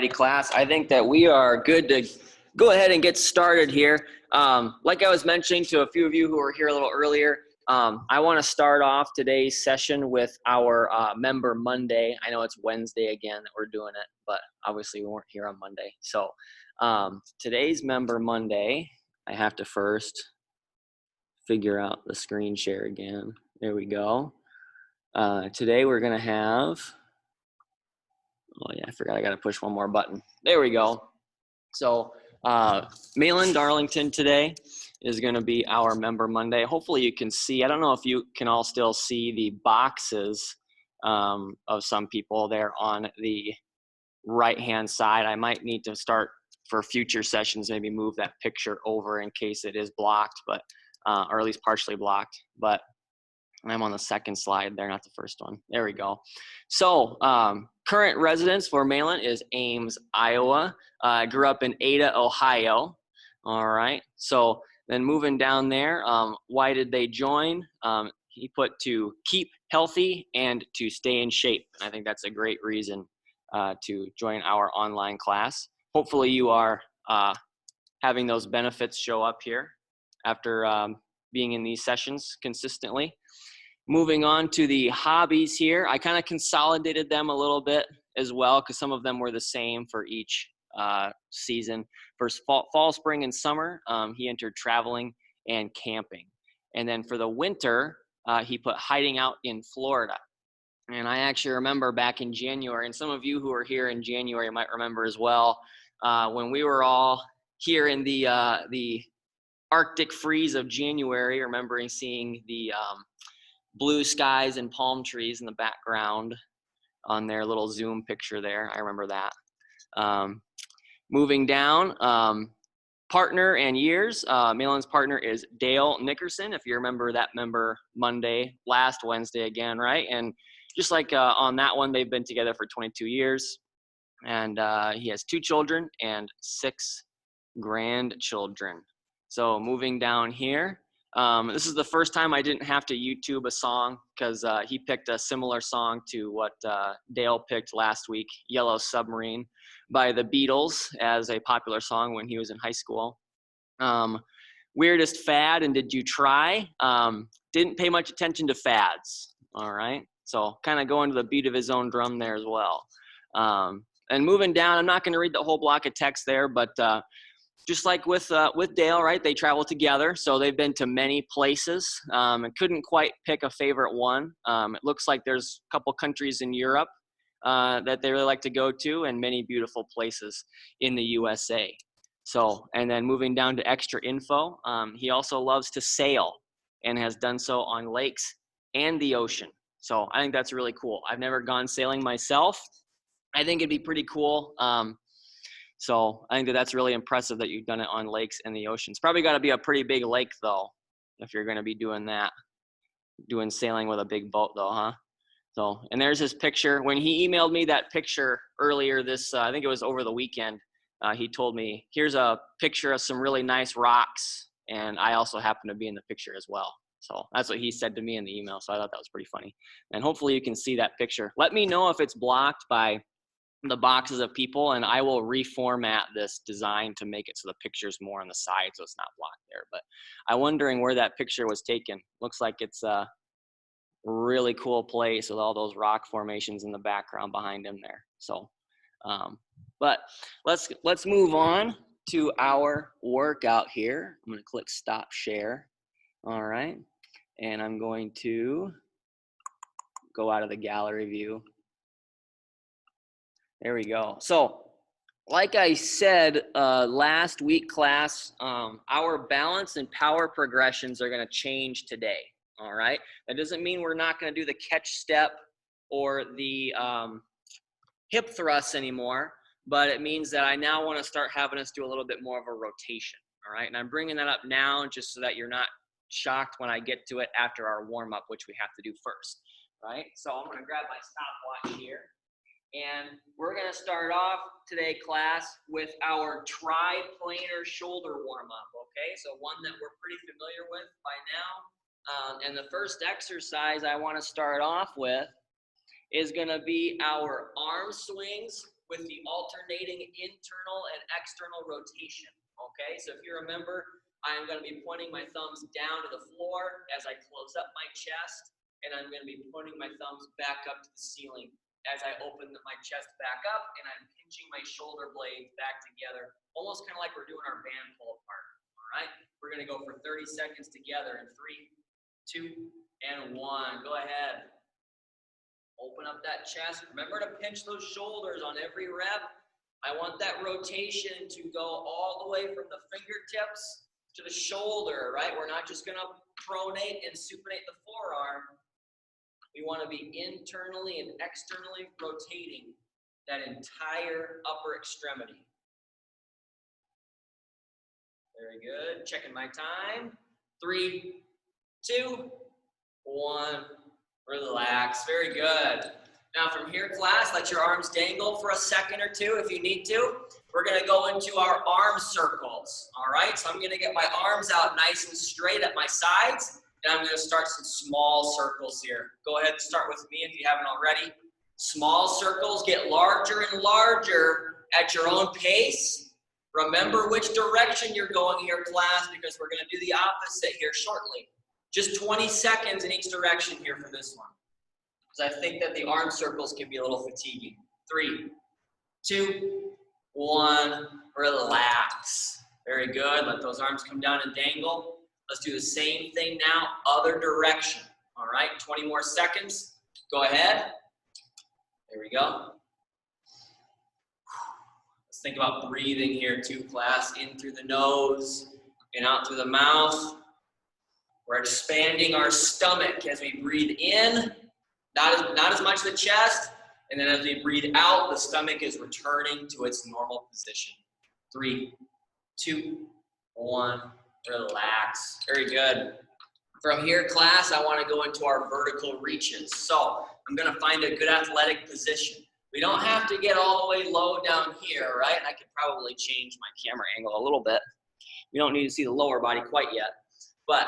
Alrighty, class. I think that we are good to go ahead and get started here. Like I was mentioning to a few of you who were here a little earlier, I want to start off today's session with our Member Monday. I know it's Wednesday again that we're doing it, but obviously we weren't here on Monday. So today's Member Monday, I have to first figure out the screen share again. There we go. Today we're going to have... Oh yeah, I forgot I got to push one more button. There we go. So Malin Darlington today is going to be our Member Monday. Hopefully you can see, I don't know if you can all still see the boxes of some people there on the right-hand side. I might need to start for future sessions, maybe move that picture over in case it is blocked, but or at least partially blocked. But I'm on the second slide there, not the first one. There we go. So current residence for Malin is Ames, Iowa. Grew up in Ada, Ohio. All right. So then moving down there, why did they join? He put to keep healthy and to stay in shape. And I think that's a great reason to join our online class. Hopefully you are having those benefits show up here after being in these sessions consistently. Moving on to the hobbies here, I kind of consolidated them a little bit as well because some of them were the same for each season. For fall, spring, and summer, he entered traveling and camping. And then for the winter, he put hiding out in Florida. And I actually remember back in January, and some of you who are here in January might remember as well, when we were all here in the Arctic freeze of January, remembering seeing the blue skies and palm trees in the background on their little Zoom picture there. I remember that. Moving down, partner and years. Malin's partner is Dale Nickerson, if you remember that Member Monday, last Wednesday again, right? And just like on that one, they've been together for 22 years. And he has 2 children and 6 grandchildren. So moving down here, this is the first time I didn't have to YouTube a song because he picked a similar song to what Dale picked last week, Yellow Submarine by the Beatles, as a popular song when he was in high school. Weirdest fad, and did you try? Didn't pay much attention to fads, all right? So kind of going to the beat of his own drum there as well. And moving down, I'm not going to read the whole block of text there, but just like with Dale, right? They travel together, so they've been to many places. And couldn't quite pick a favorite one. It looks like there's a couple countries in Europe that they really like to go to, and many beautiful places in the USA. So, and then moving down to extra info, he also loves to sail and has done so on lakes and the ocean. So I think that's really cool. I've never gone sailing myself. I think it'd be pretty cool. So I think that's really impressive that you've done it on lakes and the oceans. Probably got to be a pretty big lake though, if you're going to be doing that, doing sailing with a big boat though, huh? So, and there's his picture. When he emailed me that picture earlier this, I think it was over the weekend, he told me, here's a picture of some really nice rocks. And I also happen to be in the picture as well. So that's what he said to me in the email. So I thought that was pretty funny. And hopefully you can see that picture. Let me know if it's blocked by the boxes of people, and I will reformat this design to make it so the picture's more on the side so it's not blocked there. But I'm wondering where that picture was taken. Looks like it's a really cool place with all those rock formations in the background behind him there. So but let's move on to our workout here. I'm going to click stop share. All right, and I'm going to go out of the gallery view. There we go. So like I said last week, class, our balance and power progressions are going to change today. All right. That doesn't mean we're not going to do the catch step or the hip thrusts anymore, but it means that I now want to start having us do a little bit more of a rotation. All right. And I'm bringing that up now just so that you're not shocked when I get to it after our warm up, which we have to do first. Right. So I'm going to grab my stopwatch here. And we're going to start off today, class, with our triplanar shoulder warm-up, okay? So one that we're pretty familiar with by now. And the first exercise I want to start off with is going to be our arm swings with the alternating internal and external rotation, okay? So if you remember, I'm going to be pointing my thumbs down to the floor as I close up my chest, and I'm going to be pointing my thumbs back up to the ceiling as I open my chest back up, and I'm pinching my shoulder blades back together, almost kind of like we're doing our band pull apart, all right? We're going to go for 30 seconds together in 3, 2, and 1. Go ahead. Open up that chest. Remember to pinch those shoulders on every rep. I want that rotation to go all the way from the fingertips to the shoulder, right? We're not just going to pronate and supinate the forearm. We want to be internally and externally rotating that entire upper extremity. Very good. Checking my time. 3, 2, 1. Relax. Very good. Now from here, class, let your arms dangle for a second or two if you need to. We're going to go into our arm circles. All right? So I'm going to get my arms out nice and straight at my sides. And I'm going to start some small circles here. Go ahead and start with me if you haven't already. Small circles get larger and larger at your own pace. Remember which direction you're going here, class, because we're going to do the opposite here shortly. Just 20 seconds in each direction here for this one, because I think that the arm circles can be a little fatiguing. 3, 2, 1, relax. Very good. Let those arms come down and dangle. Let's do the same thing now, other direction. All right, 20 more seconds. Go ahead. There we go. Let's think about breathing here too, class. In through the nose and out through the mouth. We're expanding our stomach as we breathe in, not as much the chest, and then as we breathe out, the stomach is returning to its normal position. 3, 2, 1. Relax. Very good. From here, class, I want to go into our vertical reaches. So I'm going to find a good athletic position. We don't have to get all the way low down here, right? I could probably change my camera angle a little bit. We don't need to see the lower body quite yet. But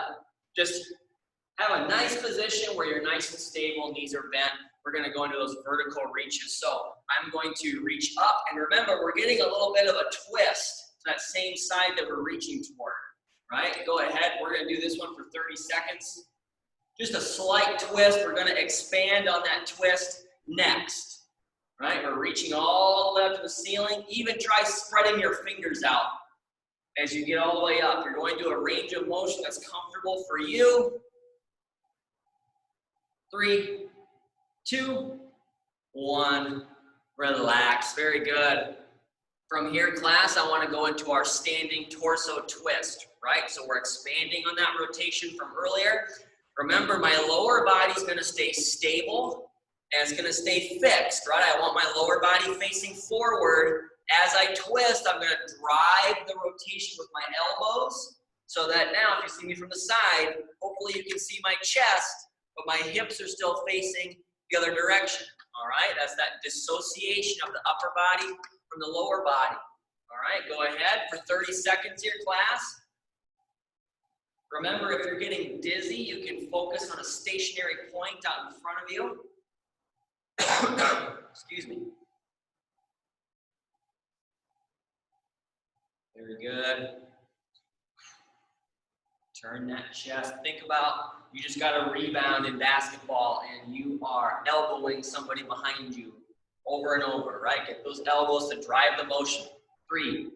just have a nice position where you're nice and stable, knees are bent. We're going to go into those vertical reaches. So I'm going to reach up. And remember, we're getting a little bit of a twist to that same side that we're reaching toward. Right? Go ahead. We're going to do this one for 30 seconds. Just a slight twist. We're going to expand on that twist next. Right? We're reaching all the way up to the ceiling. Even try spreading your fingers out as you get all the way up. You're going to a range of motion that's comfortable for you. 3, 2, 1. Relax. Very good. From here, class, I want to go into our standing torso twist, right? So we're expanding on that rotation from earlier. Remember, my lower body is going to stay stable and it's going to stay fixed, right? I want my lower body facing forward. As I twist, I'm going to drive the rotation with my elbows so that now, if you see me from the side, hopefully you can see my chest, but my hips are still facing the other direction, all right? That's that dissociation of the upper body from the lower body. All right, go ahead for 30 seconds here, class. Remember, if you're getting dizzy, you can focus on a stationary point out in front of you. Excuse me. Very good. Turn that chest. Think about, you just got a rebound in basketball and you are elbowing somebody behind you over and over, right? Get those elbows to drive the motion. 3,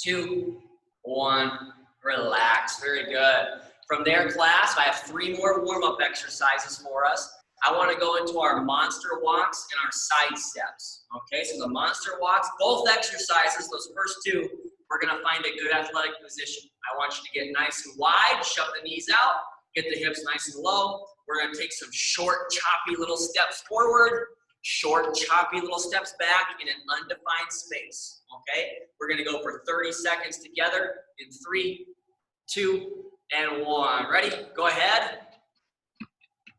2, 1. Relax. Very good. From there, class, I have 3 more warm-up exercises for us. I want to go into our monster walks and our side steps. Okay, so the monster walks, both exercises, those first 2, we're going to find a good athletic position. I want you to get nice and wide, shove the knees out, get the hips nice and low. We're going to take some short, choppy little steps forward, short, choppy little steps back in an undefined space. Okay, we're going to go for 30 seconds together in 3, 2, and 1. Ready? Go ahead.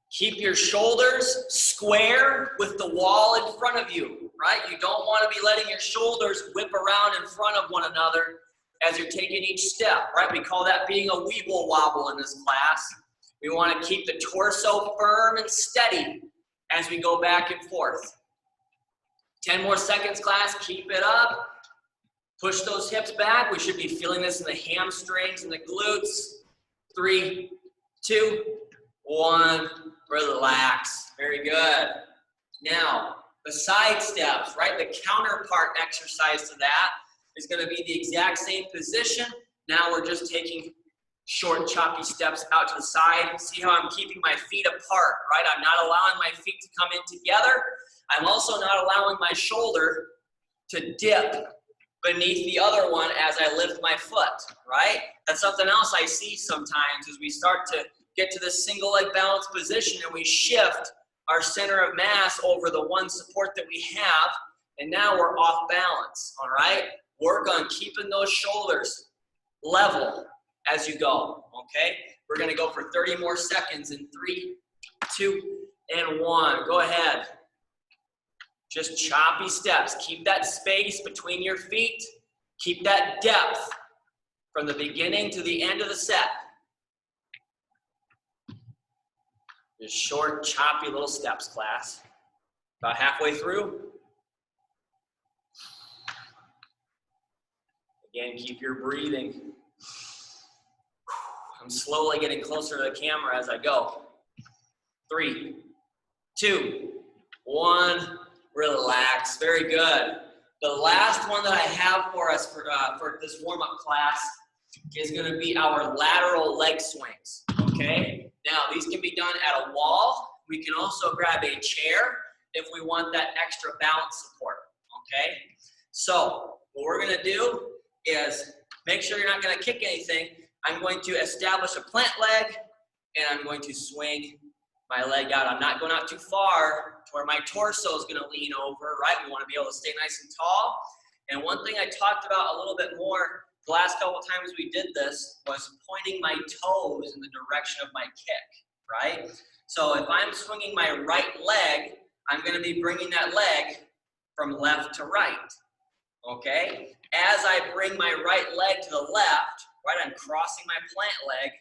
Keep your shoulders square with the wall in front of you, right? You don't want to be letting your shoulders whip around in front of one another as you're taking each step, right? We call that being a weeble wobble in this class. We want to keep the torso firm and steady as we go back and forth. 10 more seconds, class. Keep it up. Push those hips back. We should be feeling this in the hamstrings and the glutes. 3, 2, 1. Relax. Very good. Now, the side steps, right? The counterpart exercise to that is going to be the exact same position. Now we're just taking short, choppy steps out to the side. See how I'm keeping my feet apart, right? I'm not allowing my feet to come in together. I'm also not allowing my shoulder to dip beneath the other one as I lift my foot, right? That's something else I see sometimes as we start to get to this single leg balance position and we shift our center of mass over the one support that we have, and now we're off balance, all right? Work on keeping those shoulders level as you go, okay? We're gonna go for 30 more seconds in 3, 2, and 1. Go ahead. Just choppy steps. Keep that space between your feet. Keep that depth from the beginning to the end of the set. Just short, choppy little steps, class. About halfway through. Again, keep your breathing. I'm slowly getting closer to the camera as I go. 3, 2, 1. Relax. Very good. The last one that I have for us for this warm-up class is going to be our lateral leg swings. Okay? Now, these can be done at a wall. We can also grab a chair if we want that extra balance support. Okay? So, what we're going to do is make sure you're not going to kick anything. I'm going to establish a plant leg, and I'm going to swing my leg out. I'm not going out too far to where my torso is going to lean over, right? We want to be able to stay nice and tall. And one thing I talked about a little bit more the last couple of times we did this was pointing my toes in the direction of my kick, right? So if I'm swinging my right leg, I'm going to be bringing that leg from left to right, okay? As I bring my right leg to the left, right, I'm crossing my plant leg,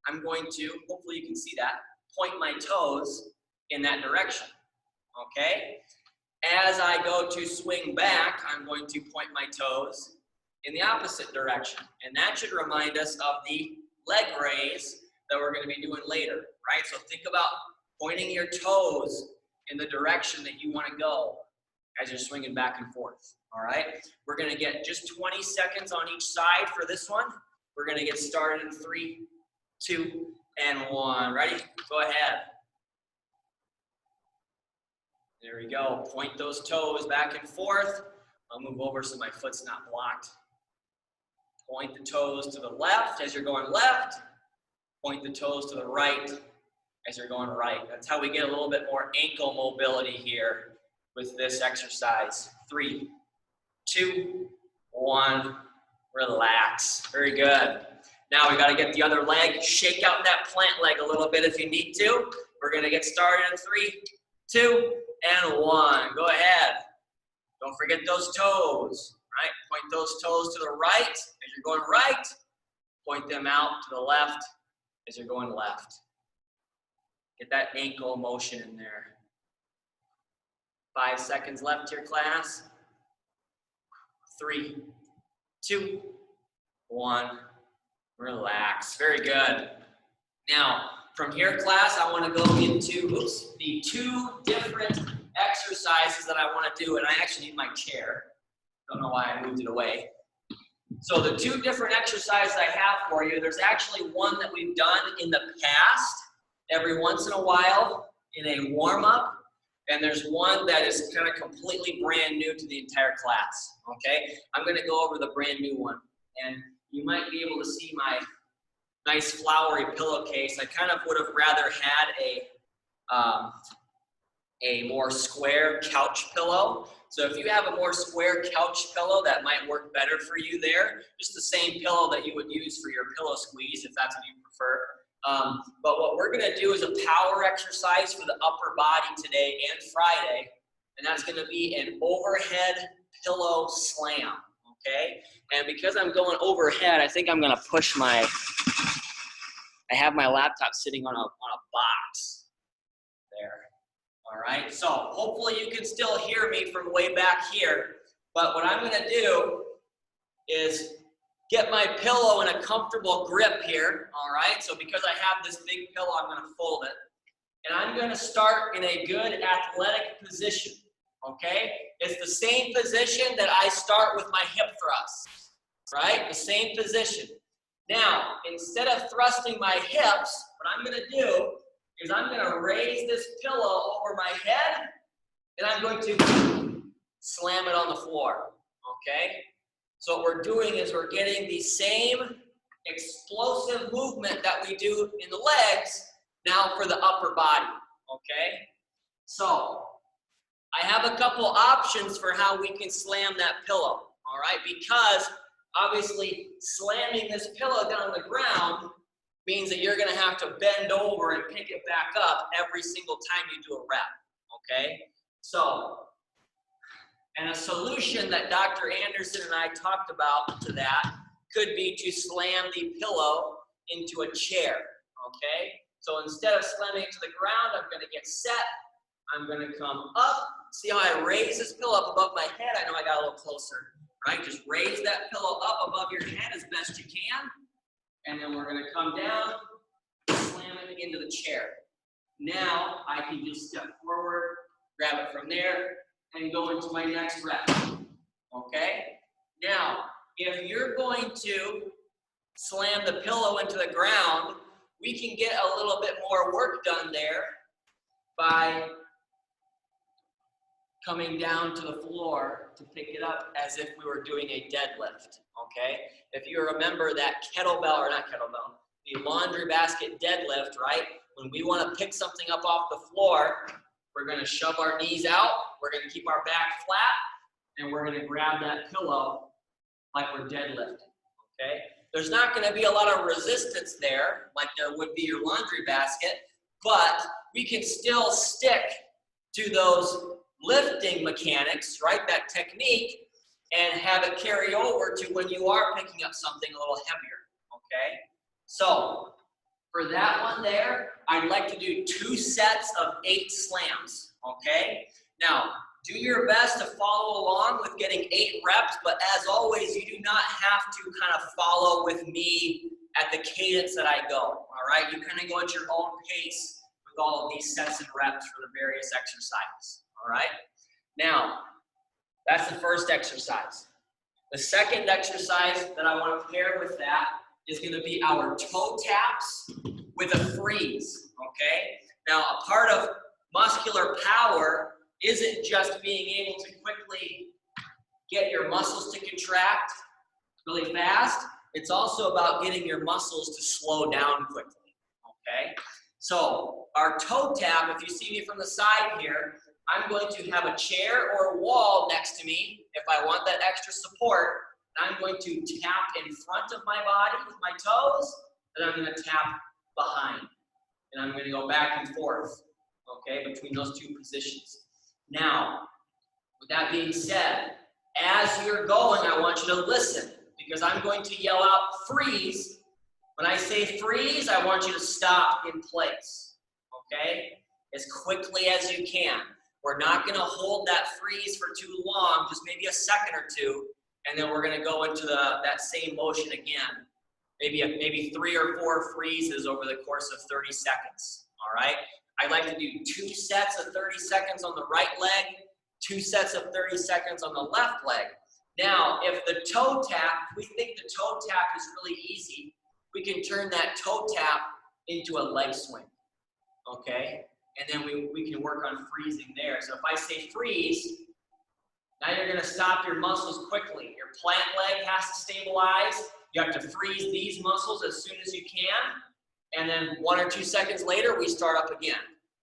I'm going to, hopefully you can see that, point my toes in that direction, okay? As I go to swing back, I'm going to point my toes in the opposite direction. And that should remind us of the leg raise that we're going to be doing later, right? So think about pointing your toes in the direction that you want to go as you're swinging back and forth, all right? We're going to get just 20 seconds on each side for this one. We're going to get started in 3, 2, and 1. Ready? Go ahead. There we go. Point those toes back and forth. I'll move over so my foot's not blocked. Point the toes to the left as you're going left. Point the toes to the right as you're going right. That's how we get a little bit more ankle mobility here with this exercise. 3, 2, 1. Relax. Very good. Now we got to get the other leg. Shake out that plant leg a little bit if you need to. We're going to get started in 3, 2, and 1. Go ahead. Don't forget those toes, right? Point those toes to the right as you're going right. Point them out to the left as you're going left. Get that ankle motion in there. 5 seconds left here, class. 3, 2, 1. Relax. Very good. Now, from here, class, I want to go into the 2 different exercises that I want to do, and I actually need my chair. Don't know why I moved it away. So the 2 different exercises I have for you, there's actually one that we've done in the past, every once in a while in a warm-up, and there's one that is kind of completely brand new to the entire class, okay? I'm going to go over the brand new one, and you might be able to see my nice flowery pillowcase. I kind of would have rather had a more square couch pillow. So if you have a more square couch pillow, that might work better for you there. Just the same pillow that you would use for your pillow squeeze, if that's what you prefer. But what we're gonna do is a power exercise for the upper body today and Friday, and that's gonna be an overhead pillow slam, okay? And because I'm going overhead, I think I'm gonna push I have my laptop sitting on a box there. All right, so hopefully you can still hear me from way back here, but what I'm gonna do is get my pillow in a comfortable grip here, all right? So because I have this big pillow, I'm gonna fold it. And I'm gonna start in a good athletic position, okay? It's the same position that I start with my hip thrusts, right? The same position. Now, instead of thrusting my hips, what I'm gonna do is I'm gonna raise this pillow over my head, and I'm going to slam it on the floor, okay? So what we're doing is we're getting the same explosive movement that we do in the legs, now for the upper body, okay? So I have a couple options for how we can slam that pillow, all right? Because obviously slamming this pillow down on the ground means that you're gonna have to bend over and pick it back up every single time you do a rep, okay? So, and a solution that Dr. Anderson and I talked about to that could be to slam the pillow into a chair, okay? So instead of slamming it to the ground, I'm gonna get set. I'm gonna come up. See how I raise this pillow up above my head? I know I got a little closer, right? Just raise that pillow up above your head as best you can. And then we're gonna come down, slam it into the chair. Now I can just step forward, grab it from there, and go into my next rep, okay? Now, if you're going to slam the pillow into the ground, we can get a little bit more work done there by coming down to the floor to pick it up as if we were doing a deadlift, okay? If you remember that kettlebell, or not kettlebell, the laundry basket deadlift, right? When we want to pick something up off the floor, we're going to shove our knees out, we're going to keep our back flat, and we're going to grab that pillow like we're deadlifting, okay? There's not going to be a lot of resistance there, like there would be your laundry basket, but we can still stick to those lifting mechanics, right, that technique, and have it carry over to when you are picking up something a little heavier, okay? So, for that one there, I'd like to do 2 sets of 8 slams, okay? Now, do your best to follow along with getting 8 reps, but as always, you do not have to kind of follow with me at the cadence that I go, all right? You kind of go at your own pace with all of these sets and reps for the various exercises, all right? Now, that's the first exercise. The second exercise that I want to pair with that is going to be our toe taps with a freeze, okay? Now, a part of muscular power isn't just being able to quickly get your muscles to contract really fast. It's also about getting your muscles to slow down quickly, okay? So our toe tap, if you see me from the side here, I'm going to have a chair or a wall next to me if I want that extra support. I'm going to tap in front of my body with my toes, and I'm going to tap behind. And I'm going to go back and forth, okay, between those 2 positions. Now, with that being said, as you're going, I want you to listen, because I'm going to yell out freeze. When I say freeze, I want you to stop in place, okay, as quickly as you can. We're not going to hold that freeze for too long, just maybe a second or 2, and then we're going to go into that same motion again. Maybe 3 or 4 freezes over the course of 30 seconds, all right? I like to do 2 sets of 30 seconds on the right leg, 2 sets of 30 seconds on the left leg. Now, if the toe tap, we think the toe tap is really easy, we can turn that toe tap into a leg swing, okay? And then we can work on freezing there. So if I say freeze, now you're going to stop your muscles quickly. Your plant leg has to stabilize. You have to freeze these muscles as soon as you can. And then 1 or 2 seconds later, we start up again.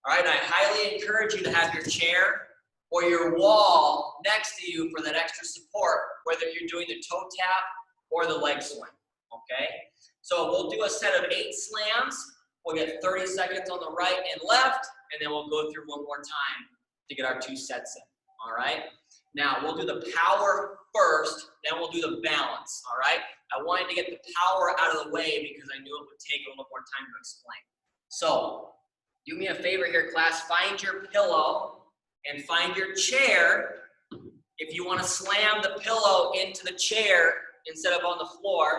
All right, and I highly encourage you to have your chair or your wall next to you for that extra support, whether you're doing the toe tap or the leg swing, okay? So we'll do a set of 8 slams. We'll get 30 seconds on the right and left, and then we'll go through one more time to get our 2 sets in, all right? Now, we'll do the power first, then we'll do the balance, all right? I wanted to get the power out of the way because I knew it would take a little more time to explain. So, do me a favor here, class. Find your pillow and find your chair. If you want to slam the pillow into the chair instead of on the floor.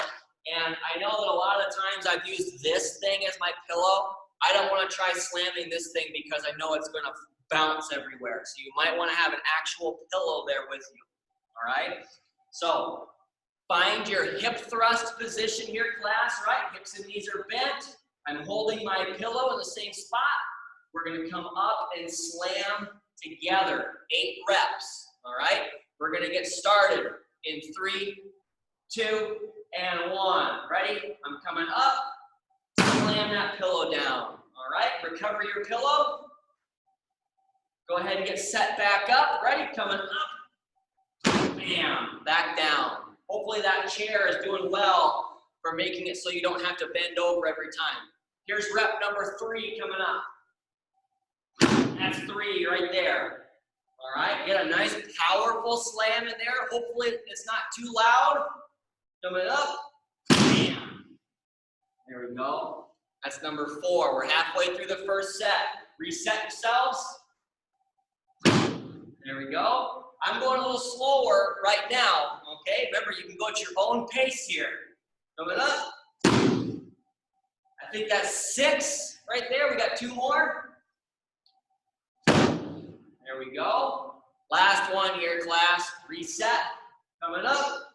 And I know that a lot of the times I've used this thing as my pillow. I don't want to try slamming this thing because I know it's going to bounce everywhere. So you might want to have an actual pillow there with you. All right? So find your hip thrust position here, class, right? Hips and knees are bent. I'm holding my pillow in the same spot. We're going to come up and slam together. 8 reps. All right? We're going to get started in 3, 2, and 1. Ready? I'm coming up. Slam that pillow down. All right? Recover your pillow. Go ahead and get set back up. Ready? Coming up. Bam. Back down. Hopefully that chair is doing well for making it so you don't have to bend over every time. Here's rep number 3 coming up. That's 3 right there. All right, get a nice powerful slam in there. Hopefully it's not too loud. Coming up. Bam. There we go. That's number 4. We're halfway through the first set. Reset yourselves. There we go. I'm going a little slower right now, okay? Remember, you can go at your own pace here. Coming up. I think that's 6 right there. We got 2 more. There we go. Last one here, class. Reset. Coming up.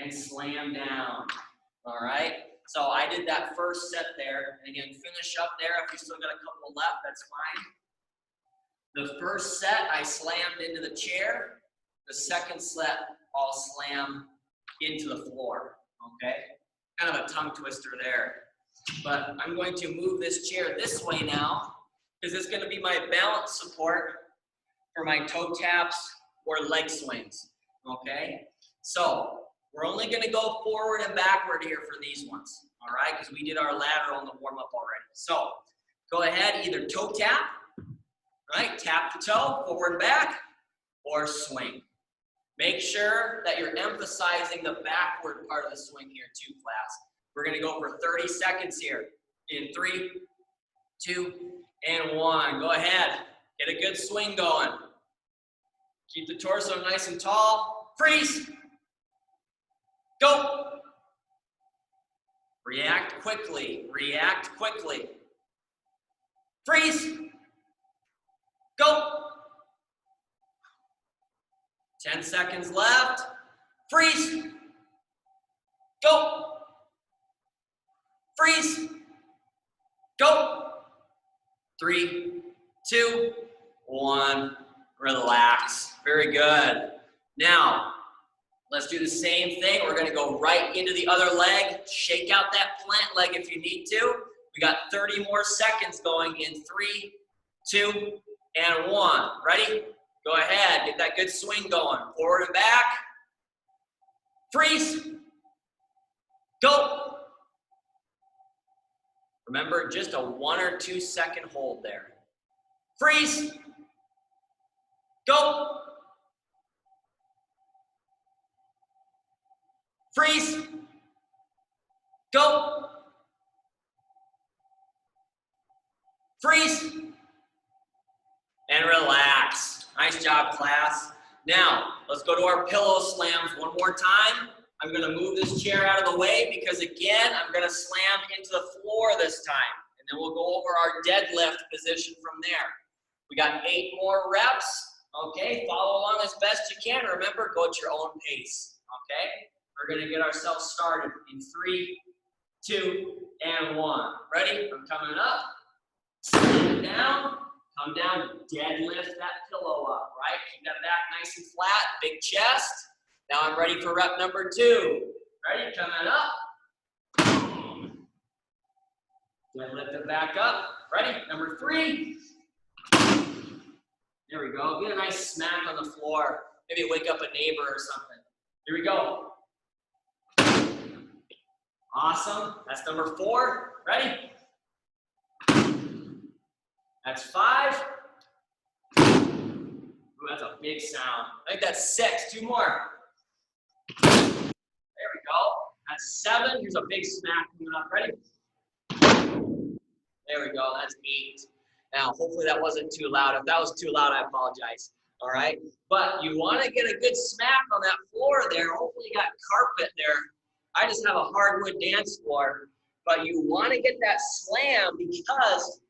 And slam down. All right? So I did that first set there. And again, finish up there. If you still got a couple left, that's fine. The first set, I slammed into the chair. The second set, I'll slam into the floor. Okay? Kind of a tongue twister there. But I'm going to move this chair this way now, because it's going to be my balance support for my toe taps or leg swings, okay? So we're only going to go forward and backward here for these ones, all right? Because we did our lateral in the warm-up already. So go ahead, either toe tap, right? Tap the toe, forward and back, or swing. Make sure that you're emphasizing the backward part of the swing here too, class. We're going to go for 30 seconds here in 3, 2, and 1. Go ahead. Get a good swing going. Keep the torso nice and tall. Freeze. Go. React quickly. React quickly. Freeze. Go. 10 seconds left. Freeze. Go. Freeze. Go. 3, 2, 1. Relax. Very good. Now, let's do the same thing. We're going to go right into the other leg. Shake out that plant leg if you need to. We got 30 more seconds going in 3, 2, and 1. Ready? Go ahead. Get that good swing going. Forward and back. Freeze. Go. Remember, just a 1 or 2 second hold there. Freeze. Go. Freeze. Go. Freeze. And relax. Nice job, class. Now, let's go to our pillow slams one more time. I'm going to move this chair out of the way because, again, I'm going to slam into the floor this time. And then we'll go over our deadlift position from there. We got 8 more reps. Okay, follow along as best you can. Remember, go at your own pace. Okay, we're going to get ourselves started in 3, 2, and 1. Ready? I'm coming up. Slam down. Come down. Deadlift that pillow up. Right? Keep that back nice and flat. Big chest. Now I'm ready for rep number 2. Ready? Coming up. Deadlift it back up. Ready? Number 3. There we go. Get a nice smack on the floor. Maybe wake up a neighbor or something. Here we go. Awesome. That's number 4. Ready? That's 5. Ooh, that's a big sound. I think that's 6. 2 more. There we go. That's 7. Here's a big smack coming up. Ready? There we go, that's 8. Now, hopefully that wasn't too loud. If that was too loud, I apologize. All right, but you want to get a good smack on that floor there. Hopefully you got carpet there. I just have a hardwood dance floor, but you want to get that slam because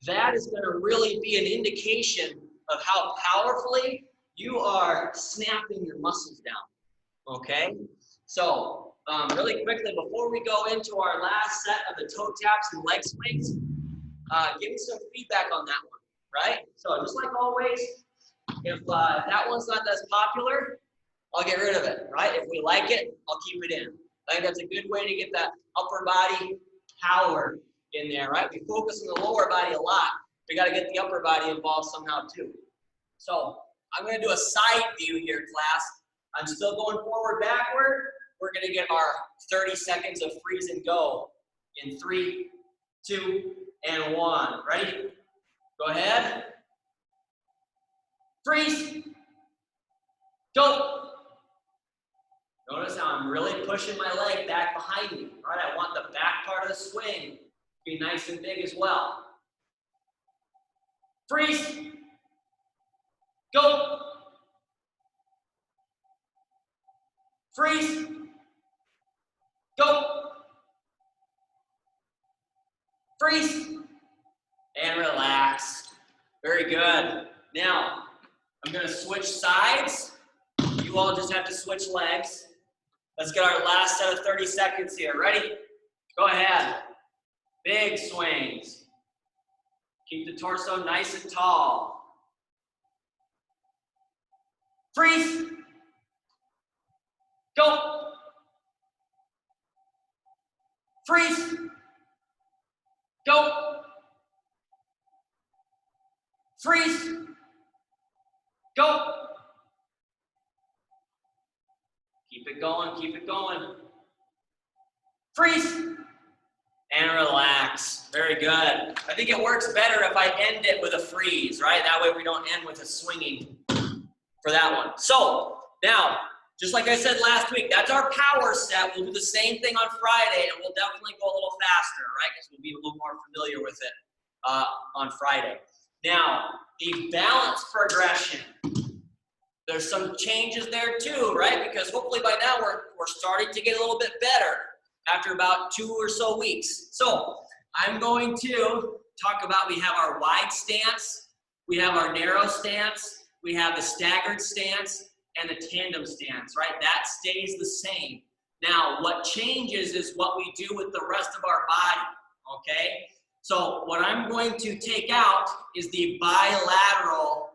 that is going to really be an indication of how powerfully you are snapping your muscles down, okay? So really quickly, before we go into our last set of the toe taps and leg swings, give me some feedback on that one, right? So just like always, if that one's not as popular, I'll get rid of it, right? If we like it, I'll keep it in. I think that's a good way to get that upper body power in there, right? We focus on the lower body a lot. We got to get the upper body involved somehow too. So I'm going to do a side view here, class. I'm still going forward, backward. We're going to get our 30 seconds of freeze and go in 3, 2, and 1. Ready? Go ahead. Freeze. Go. Notice how I'm really pushing my leg back behind me, right? I want the back part of the swing to be nice and big as well. Freeze. Go. Freeze. Go. Freeze. And relax. Very good. Now, I'm going to switch sides. You all just have to switch legs. Let's get our last set of 30 seconds here. Ready? Go ahead. Big swings. Keep the torso nice and tall. Freeze. Go. Freeze. Go. Freeze. Go. Keep it going, keep it going. Freeze. And relax. Very good. I think it works better if I end it with a freeze, right? That way we don't end with a swinging for that one. So, now, just like I said last week, that's our power set. We'll do the same thing on Friday, and we'll definitely go a little faster, right? Because we'll be a little more familiar with it on Friday. Now, the balance progression. There's some changes there too, right? Because hopefully by now we're starting to get a little bit better after about 2 or so weeks. So I'm going to talk about, we have our wide stance, we have our narrow stance, we have the staggered stance, and the tandem stance, right? That stays the same. Now, what changes is what we do with the rest of our body, okay? So what I'm going to take out is the bilateral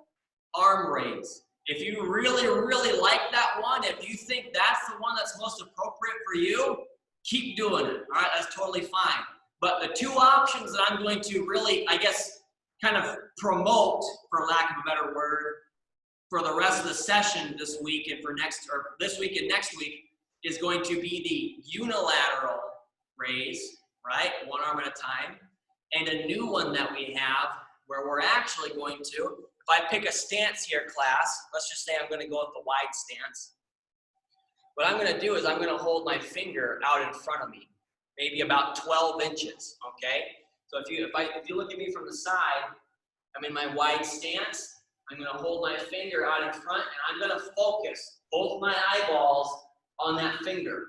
arm raise. If you really, really like that one, if you think that's the one that's most appropriate for you, keep doing it, all right? That's totally fine. But the 2 options that I'm going to really, I guess, kind of promote, for lack of a better word, for the rest of the session this week and for this week and next week is going to be the unilateral raise, right? 1 arm at a time. And a new one that we have where we're actually going to, if I pick a stance here, class, let's just say I'm going to go with the wide stance. What I'm going to do is I'm going to hold my finger out in front of me, maybe about 12 inches, okay? So if you look at me from the side, I'm in my wide stance. I'm going to hold my finger out in front, and I'm going to focus both my eyeballs on that finger,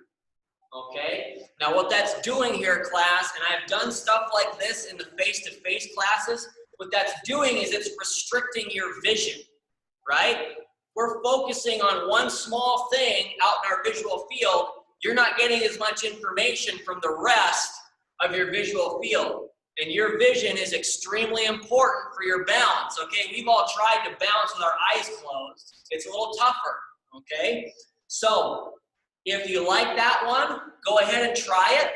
okay? Now what that's doing here, class, and I've done stuff like this in the face-to-face classes, what that's doing is it's restricting your vision, right? We're focusing on one small thing out in our visual field. You're not getting as much information from the rest of your visual field. And your vision is extremely important for your balance, okay? We've all tried to balance with our eyes closed. It's a little tougher, okay? So, if you like that one, go ahead and try it.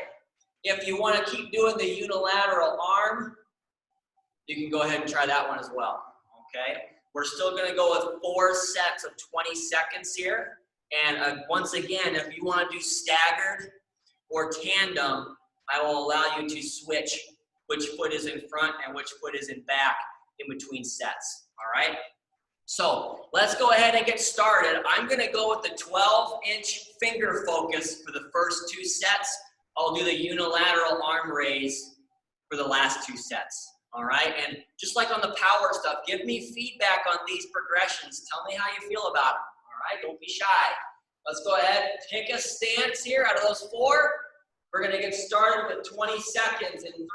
If you want to keep doing the unilateral arm, you can go ahead and try that one as well, okay? We're still going to go with 4 sets of 20 seconds here. And once again, if you want to do staggered or tandem, I will allow you to switch which foot is in front and which foot is in back in between sets, all right? So let's go ahead and get started. I'm going to go with the 12-inch finger focus for the first 2 sets. I'll do the unilateral arm raise for the last 2 sets. All right, and just like on the power stuff, give me feedback on these progressions. Tell me how you feel about them. All right, don't be shy. Let's go ahead, pick a stance here out of those 4. We're gonna get started with 20 seconds in 3,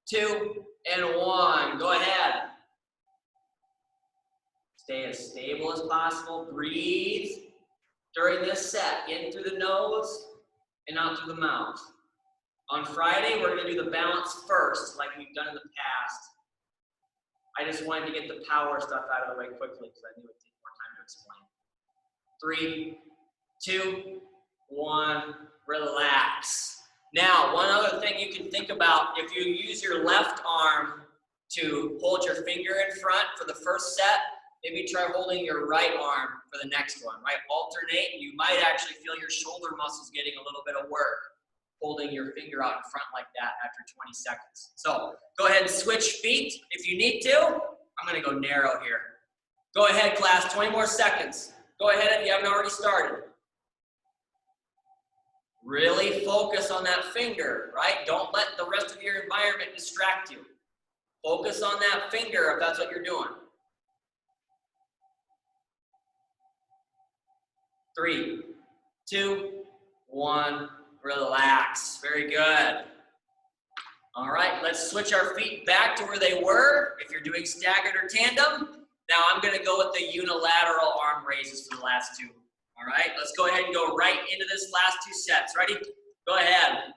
2, and 1. Go ahead. Stay as stable as possible. Breathe during this set, in through the nose and out through the mouth. On Friday, we're going to do the balance first, like we've done in the past. I just wanted to get the power stuff out of the way quickly because I knew it would take more time to explain. 3, 2, 1, relax. Now, one other thing you can think about, if you use your left arm to hold your finger in front for the first set, maybe try holding your right arm for the next one, right? Alternate, you might actually feel your shoulder muscles getting a little bit of work, holding your finger out in front like that after 20 seconds. So go ahead and switch feet if you need to. I'm gonna go narrow here. Go ahead, class, 20 more seconds. Go ahead if you haven't already started. Really focus on that finger, right? Don't let the rest of your environment distract you. Focus on that finger if that's what you're doing. 3, 2, 1, relax. Very good. All right, let's switch our feet back to where they were if you're doing staggered or tandem. Now I'm gonna go with the unilateral arm raises for the last 2. All right, let's go ahead and go right into this last 2 sets. Ready? Go ahead.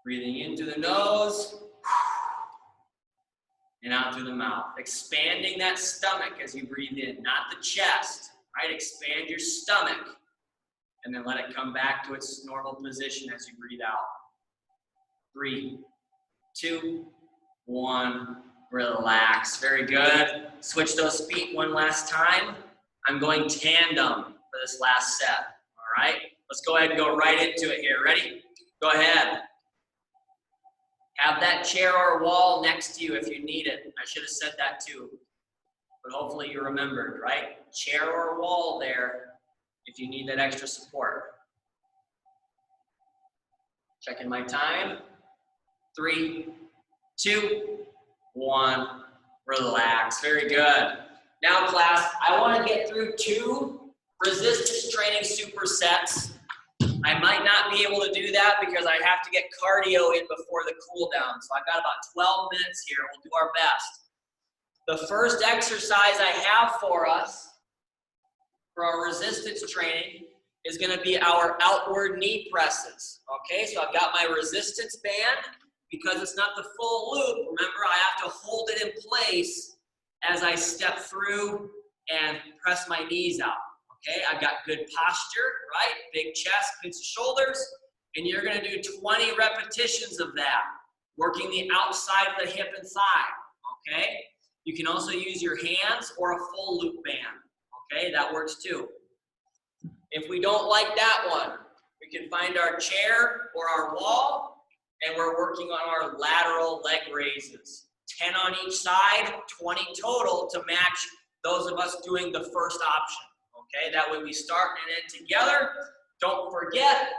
Breathing in through the nose and out through the mouth. Expanding that stomach as you breathe in, not the chest, right? Expand your stomach and then let it come back to its normal position as you breathe out. 3, 2, 1, relax. Very good. Switch those feet one last time. I'm going tandem for this last set, all right? Let's go ahead and go right into it here. Ready? Go ahead. Have that chair or wall next to you if you need it. I should have said that too, but hopefully you remembered, right? Chair or wall there if you need that extra support. Checking my time. 3, 2, 1, relax. Very good. Now class, I want to get through 2 resistance training supersets. I might not be able to do that because I have to get cardio in before the cool down. So I've got about 12 minutes here. We'll do our best. The first exercise I have for us for our resistance training is going to be our outward knee presses. Okay, so I've got my resistance band. Because it's not the full loop, remember I have to hold it in place as I step through and press my knees out. Okay, I've got good posture, right? Big chest, pinch the shoulders, and you're gonna do 20 repetitions of that, working the outside of the hip and thigh, okay? You can also use your hands or a full loop band, okay? That works too. If we don't like that one, we can find our chair or our wall, and we're working on our lateral leg raises. 10 on each side, 20 total to match those of us doing the first option. Okay, that way we start and end together. Don't forget,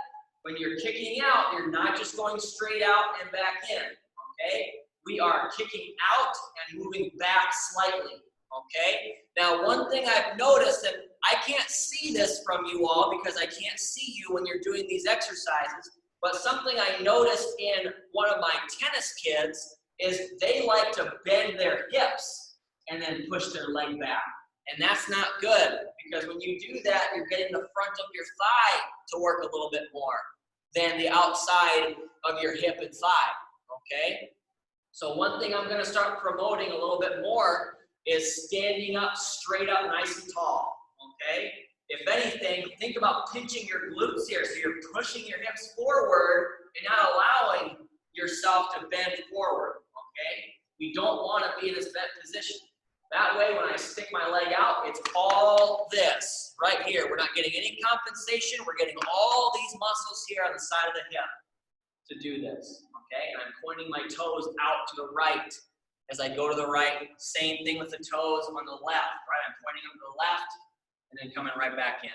when you're kicking out, you're not just going straight out and back in. Okay, we are kicking out and moving back slightly. Okay, now one thing I've noticed, and I can't see this from you all because I can't see you when you're doing these exercises, but something I noticed in one of my tennis kids is they like to bend their hips and then push their leg back. And that's not good because when you do that, you're getting the front of your thigh to work a little bit more than the outside of your hip and thigh, okay? So one thing I'm gonna start promoting a little bit more is standing up straight up nice and tall, okay? If anything, think about pinching your glutes here. So you're pushing your hips forward and not allowing yourself to bend forward, okay? We don't wanna be in this bent position. That way, when I stick my leg out, it's all this right here. We're not getting any compensation. We're getting all these muscles here on the side of the hip to do this, okay? And I'm pointing my toes out to the right as I go to the right. Same thing with the toes on the left, right? I'm pointing them to the left and then coming right back in,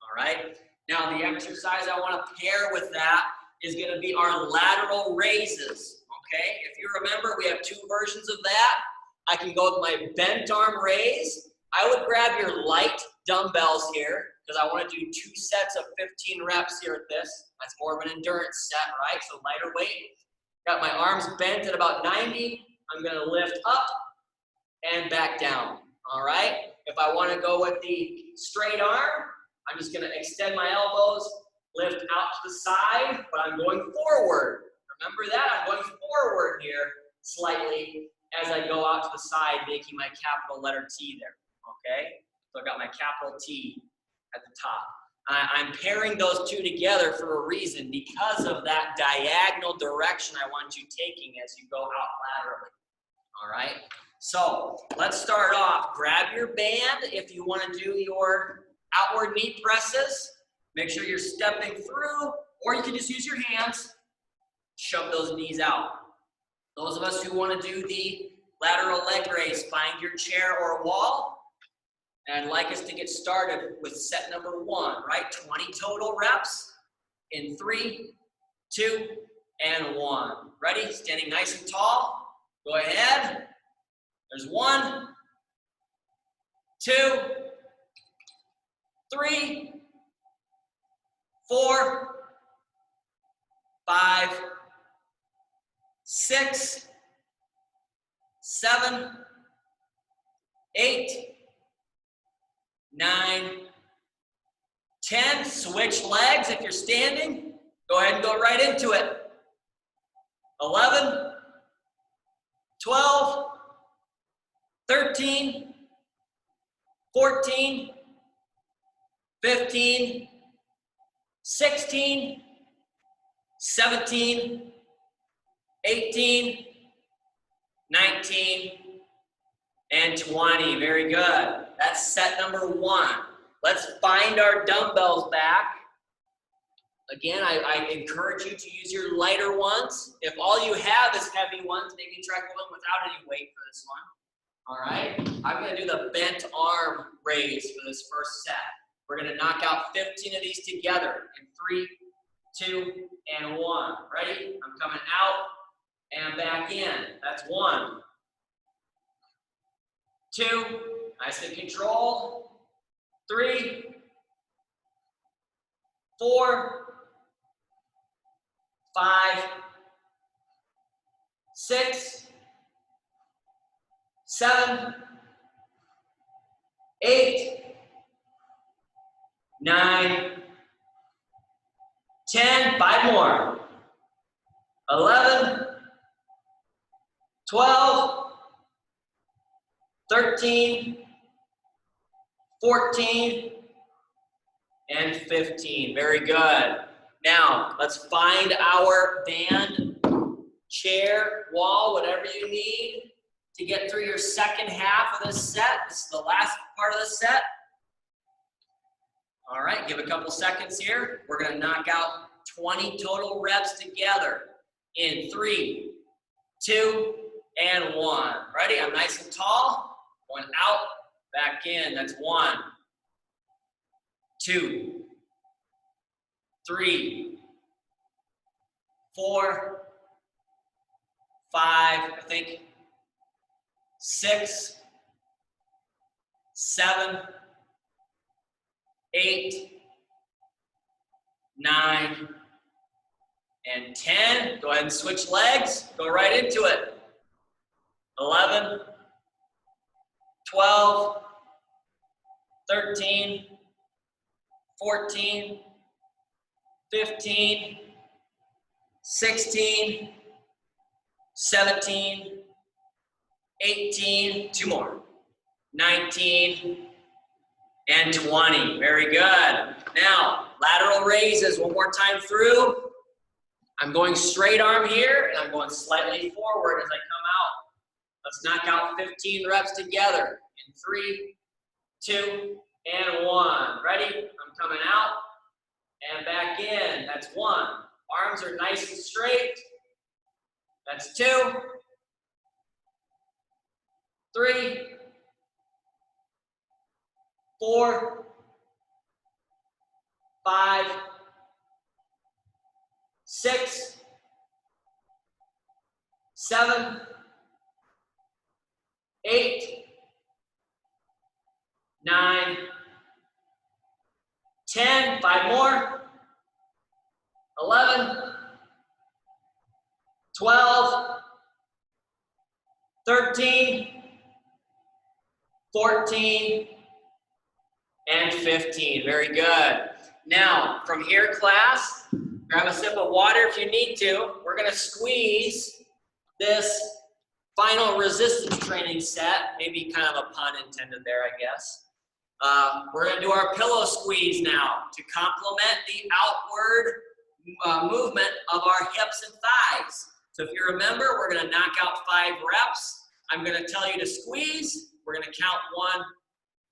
all right? Now, the exercise I want to pair with that is going to be our lateral raises, okay? If you remember, we have two versions of that. I can go with my bent arm raise. I would grab your light dumbbells here because I want to do 2 sets of 15 reps here at this. That's more of an endurance set, right? So lighter weight. Got my arms bent at about 90. I'm going to lift up and back down, all right? If I want to go with the straight arm, I'm just going to extend my elbows, lift out to the side, but I'm going forward. Remember that? I'm going forward here slightly as I go out to the side, making my capital letter T there, okay? So I've got my capital T at the top. I'm pairing those two together for a reason, because of that diagonal direction I want you taking as you go out laterally, all right? So let's start off. Grab your band if you want to do your outward knee presses. Make sure you're stepping through, or you can just use your hands. Shove those knees out. Those of us who want to do the lateral leg raise, find your chair or wall. And I'd like us to get started with set number 1, right? 20 total reps in 3, 2, and 1. Ready? Standing nice and tall. Go ahead. There's 1, 2, 3, 4, 5, 6, 7, 8, 9, 10. Switch legs if you're standing. Go ahead and go right into it. 11, 12, 13, 14, 15, 16, 17, 18, 19, and 20. Very good. That's set number 1. Let's find our dumbbells back. Again, I encourage you to use your lighter ones. If all you have is heavy ones, maybe try going without any weight for this one. All right? I'm going to do the bent arm raise for this first set. We're going to knock out 15 of these together in 3, 2, and 1. Ready? I'm coming out and back in. That's 1. 2, nice and controlled. 3, 4, 5, 6, 7, 8, 9, 10, 5 more. 11, 12, 13, 14, and 15. Very good. Now, let's find our band, chair, wall, whatever you need to get through your second half of this set. This is the last part of the set. All right, give a couple seconds here. We're going to knock out 20 total reps together in 3, 2, and 1. Ready? I'm nice and tall. Going out, back in. That's 1, 2, 3, 4, 5, I think, 6, 7, 8, 9, and 10. Go ahead and switch legs. Go right into it. 11, 12, 13, 14, 15, 16, 17, 18, 2 more, 19, and 20. Very good. Now, lateral raises one more time through. I'm going straight arm here, and I'm going slightly forward as I come out. Let's knock out 15 reps together in 3, 2, and 1. Ready? I'm coming out and back in. That's 1. Arms are nice and straight. That's 2, 3, 4, 5, 6, 7, 8, 9, 10, 5 more, 11, 12, 13, 14, and 15. Very good. Now, from here, class, grab a sip of water if you need to. We're going to squeeze this final resistance training set. Maybe kind of a pun intended there, I guess. We're going to do our pillow squeeze now to complement the outward movement of our hips and thighs. So if you remember, we're going to knock out 5 reps. I'm going to tell you to squeeze. We're going to count 1,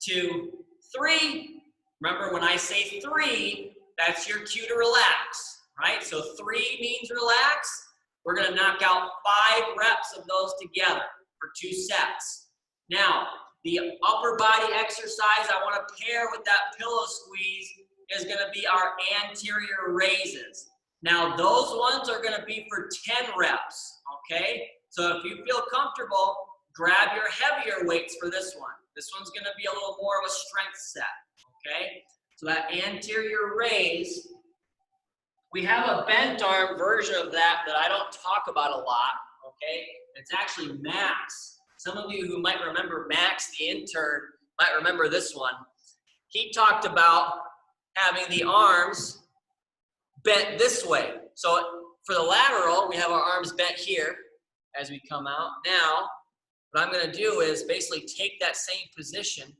2, 3. Remember, when I say 3, that's your cue to relax, right? So 3 means relax. We're going to knock out 5 reps of those together for 2 sets. Now, the upper body exercise I want to pair with that pillow squeeze is going to be our anterior raises. Now, those ones are going to be for 10 reps, okay? So if you feel comfortable, grab your heavier weights for this one. This one's going to be a little more of a strength set, okay? So that anterior raise, we have a bent arm version of that I don't talk about a lot, okay? It's actually Max. Some of you who might remember Max, the intern, might remember this one. He talked about having the arms bent this way. So for the lateral, we have our arms bent here as we come out. Now, what I'm going to do is basically take that same position,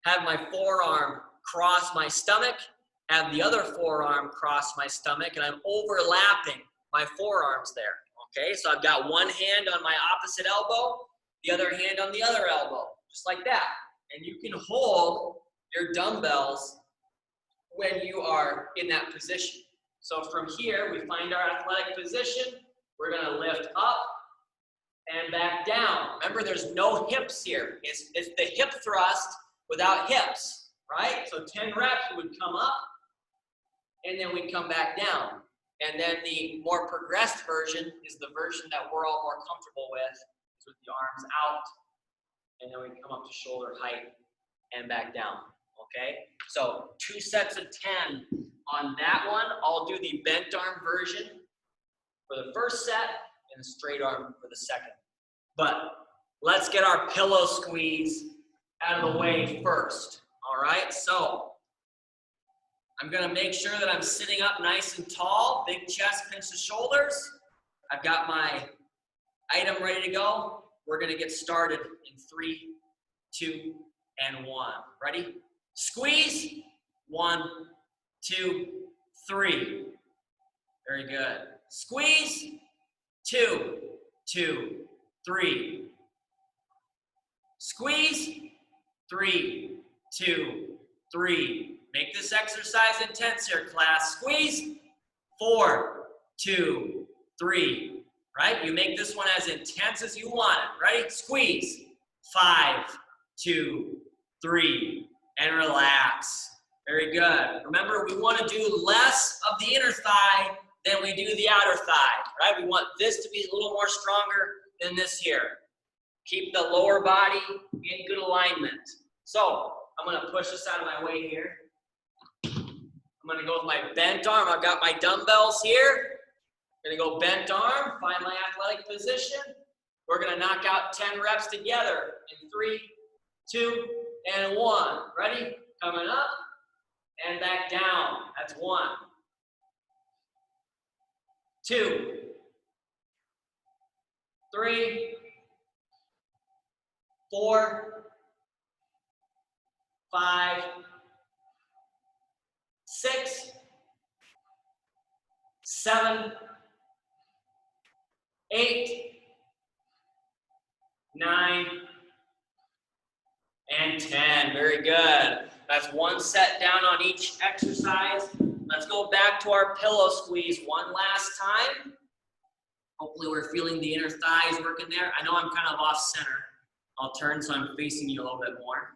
have my forearm cross my stomach, have the other forearm cross my stomach, and I'm overlapping my forearms there. Okay, so I've got one hand on my opposite elbow, the other hand on the other elbow, just like that. And you can hold your dumbbells when you are in that position. So from here, we find our athletic position. We're going to lift up and back down. Remember, there's no hips here. It's the hip thrust without hips, right? So 10 reps, we would come up, and then we'd come back down. And then the more progressed version is the version that we're all more comfortable with the arms out, and then we come up to shoulder height and back down, okay? So 2 sets of 10 on that one. I'll do the bent arm version for the first set and the straight arm for the second. But let's get our pillow squeeze out of the way first, all right? So I'm gonna make sure that I'm sitting up nice and tall, big chest, pinch the shoulders. I've got my item ready to go. We're gonna get started in 3, 2, and 1. Ready? Squeeze. 1, 2, 3. Very good. Squeeze. 2, 2, 3. Squeeze. 3, 2, 3. Make this exercise intense here, class. Squeeze. 4, 2, 3. Right? You make this one as intense as you want it. Ready? Squeeze. 5, 2, 3, and relax. Very good. Remember, we want to do less of the inner thigh than we do the outer thigh. Right? We want this to be a little more stronger than this here. Keep the lower body in good alignment. So I'm going to push this out of my way here. I'm going to go with my bent arm. I've got my dumbbells here. I'm going to go bent arm, find my athletic position. We're going to knock out 10 reps together in 3, 2, and 1. Ready? Coming up and back down. That's 1, 2, 3, 4, 5, 6, 7, 8, 9, and 10. Very good. That's 1 set down on each exercise. Let's go back to our pillow squeeze one last time. Hopefully we're feeling the inner thighs working there. I know I'm kind of off center. I'll turn so I'm facing you a little bit more.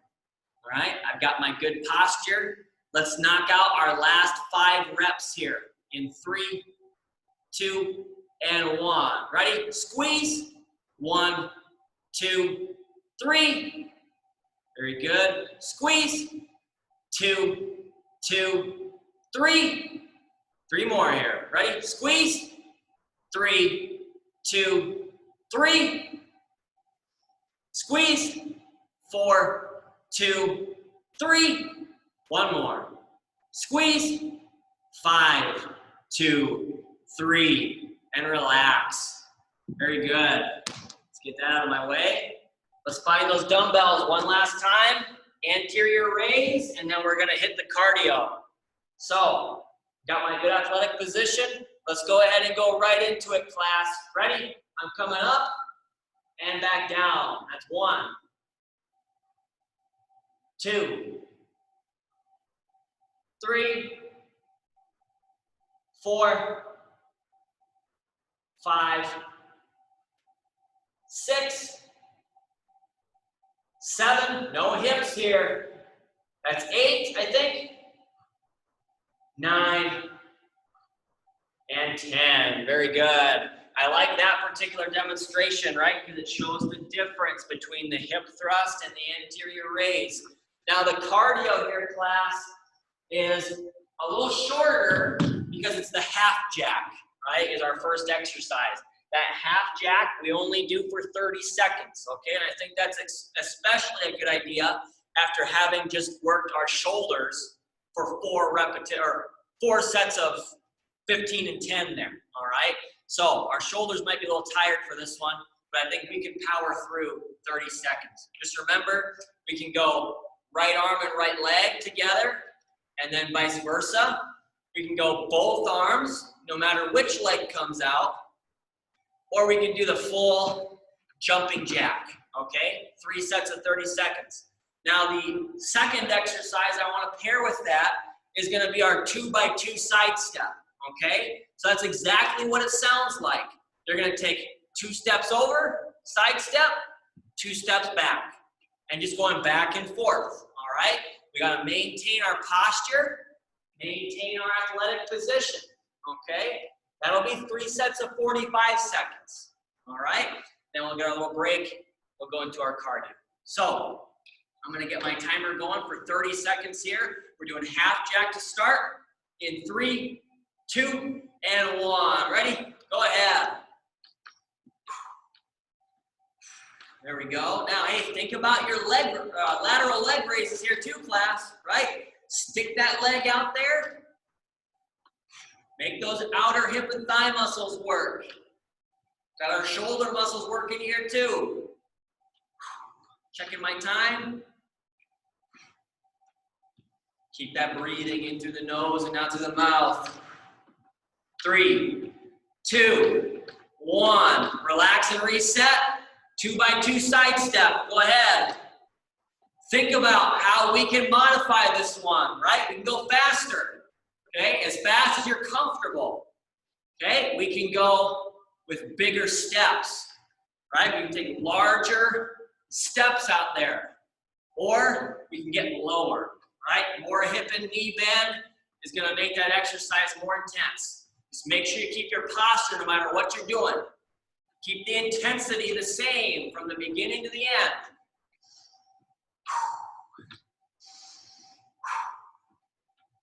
All right, I've got my good posture. Let's knock out our last 5 reps here in 3, 2, and 1. Ready? Squeeze. 1, 2, 3. Very good. Squeeze. 2, 2, 3. 3 more here. Ready? Squeeze. 3, 2, 3. Squeeze. 4, 2, 3. 1 more. Squeeze. 5, 2, 3. And relax. Very good. Let's get that out of my way. Let's find those dumbbells one last time. Anterior raise, and then we're gonna hit the cardio. So, got my good athletic position. Let's go ahead and go right into it, class. Ready? I'm coming up and back down. That's 1, 2, 3, 4, 5, 6, 7, no hips here. That's 8, I think. 9, and 10. Very good. I like that particular demonstration, right? Because it shows the difference between the hip thrust and the anterior raise. Now the cardio here, class, is a little shorter because it's the half jack, right? Is our first exercise. That half jack we only do for 30 seconds, okay? And I think that's especially a good idea after having just worked our shoulders for 4 sets of 15 and 10 there, all right? So our shoulders might be a little tired for this one, but I think we can power through 30 seconds. Just remember, we can go right arm and right leg together, and then vice versa. We can go both arms, no matter which leg comes out, or we can do the full jumping jack, okay? 3 sets of 30 seconds. Now the second exercise I want to pair with that is going to be our 2x2 side step, okay? So that's exactly what it sounds like. You're going to take 2 steps over, side step, 2 steps back, and just going back and forth, all right? We got to maintain our posture, maintain our athletic position, okay? That'll be 3 sets of 45 seconds, all right? Then we'll get a little break. We'll go into our cardio. So I'm going to get my timer going for 30 seconds here. We're doing half jack to start in 3, 2, and 1. Ready? Go ahead. There we go. Now, hey, think about your lateral leg raises here too, class, right? Stick that leg out there. Make those outer hip and thigh muscles work. Got our shoulder muscles working here too. Checking my time. Keep that breathing in through the nose and out through the mouth. 3, 2, 1. Relax and reset. 2x2 side step. Go ahead. Think about how we can modify this one, right? We can go faster, okay? As fast as you're comfortable, okay? We can go with bigger steps, right? We can take larger steps out there, or we can get lower, right? More hip and knee bend is gonna make that exercise more intense. Just make sure you keep your posture no matter what you're doing. Keep the intensity the same from the beginning to the end.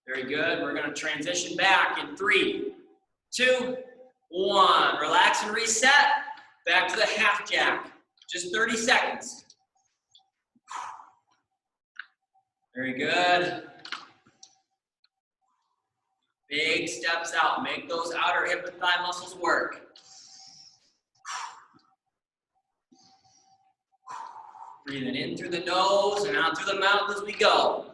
Very good. We're going to transition back in 3, 2, 1. Relax and reset. Back to the half jack. Just 30 seconds. Very good. Big steps out. Make those outer hip and thigh muscles work. Breathing in through the nose and out through the mouth as we go.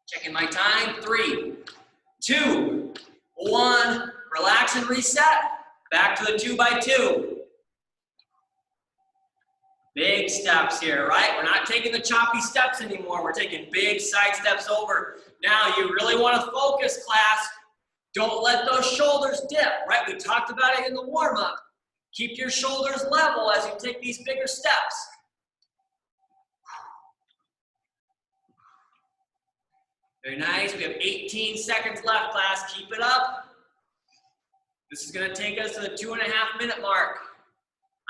Checking my time. 3, 2, 1. Relax and reset. Back to the 2x2. Big steps here, right? We're not taking the choppy steps anymore. We're taking big side steps over. Now you really want to focus, class. Don't let those shoulders dip, right? We talked about it in the warm-up. Keep your shoulders level as you take these bigger steps. Very nice. We have 18 seconds left, class. Keep it up. This is going to take us to the 2.5-minute mark.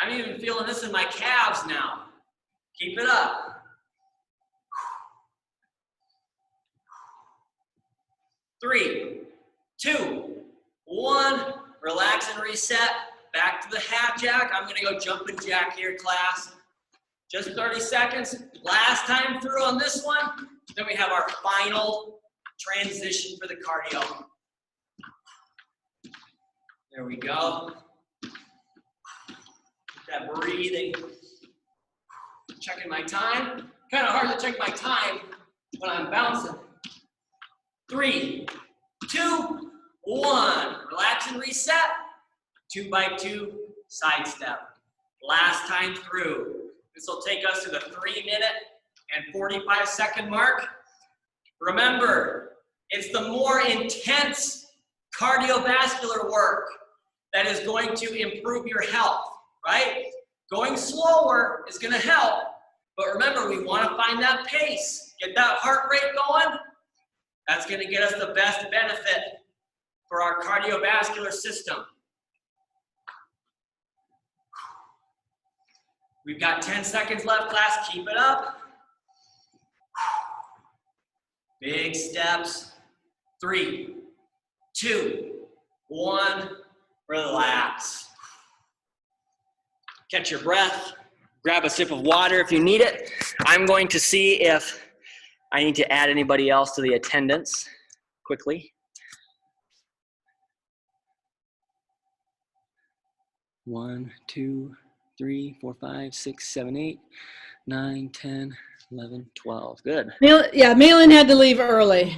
I'm even feeling this in my calves now. Keep it up. 3, 2, 1. Relax and reset. Back to the half jack. I'm going to go jumping jack here, class. Just 30 seconds. Last time through on this one. Then we have our final transition for the cardio. There we go. That breathing. Checking my time. Kind of hard to check my time when I'm bouncing. 3, 2, 1. Relax and reset. 2 by 2 side step. Last time through. This will take us to the 3-minute and 45-second mark. Remember, it's the more intense cardiovascular work that is going to improve your health, right? Going slower is going to help, but remember, we want to find that pace, get that heart rate going. That's going to get us the best benefit for our cardiovascular system. We've got 10 seconds left, class. Keep it up. Big steps. 3, 2, 1. Relax. Catch your breath. Grab a sip of water if you need it. I'm going to see if I need to add anybody else to the attendance quickly. 1, 2, 3, 4, 5, 6, 7, 8, 9, 10, 11, 12. Good. Yeah, Malin had to leave early.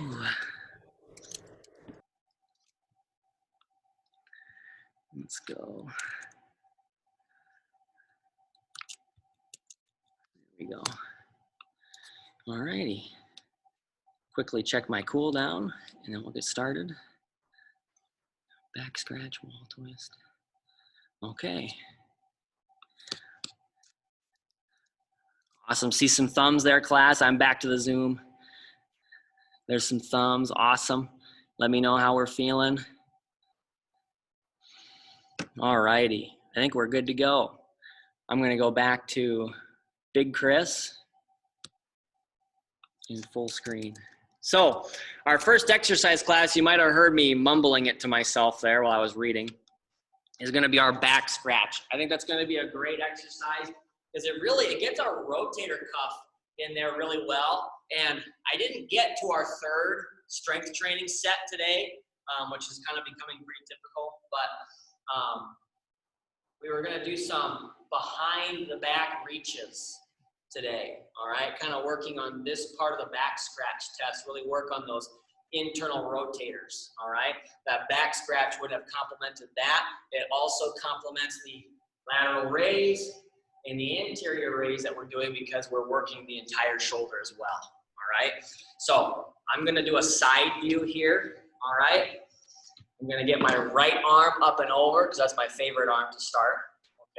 Let's go. There we go. All righty. Quickly check my cool down, and then we'll get started. Back scratch, wall twist. Okay. Awesome. See some thumbs there, class. I'm back to the Zoom. There's some thumbs. Awesome. Let me know how we're feeling. All righty. I think we're good to go. I'm going to go back to Big Chris in full screen. So our first exercise, class, you might have heard me mumbling it to myself there while I was reading, is going to be our back scratch. I think that's going to be a great exercise because it gets our rotator cuff in there really well. And I didn't get to our third strength training set today, which is kind of becoming pretty typical, but we were going to do some behind the back reaches today, all right? Kind of working on this part of the back scratch test, really work on those internal rotators, all right? That back scratch would have complemented that. It also complements the lateral raise and the anterior raise that we're doing because we're working the entire shoulder as well, all right? So I'm gonna do a side view here, all right? I'm gonna get my right arm up and over because that's my favorite arm to start,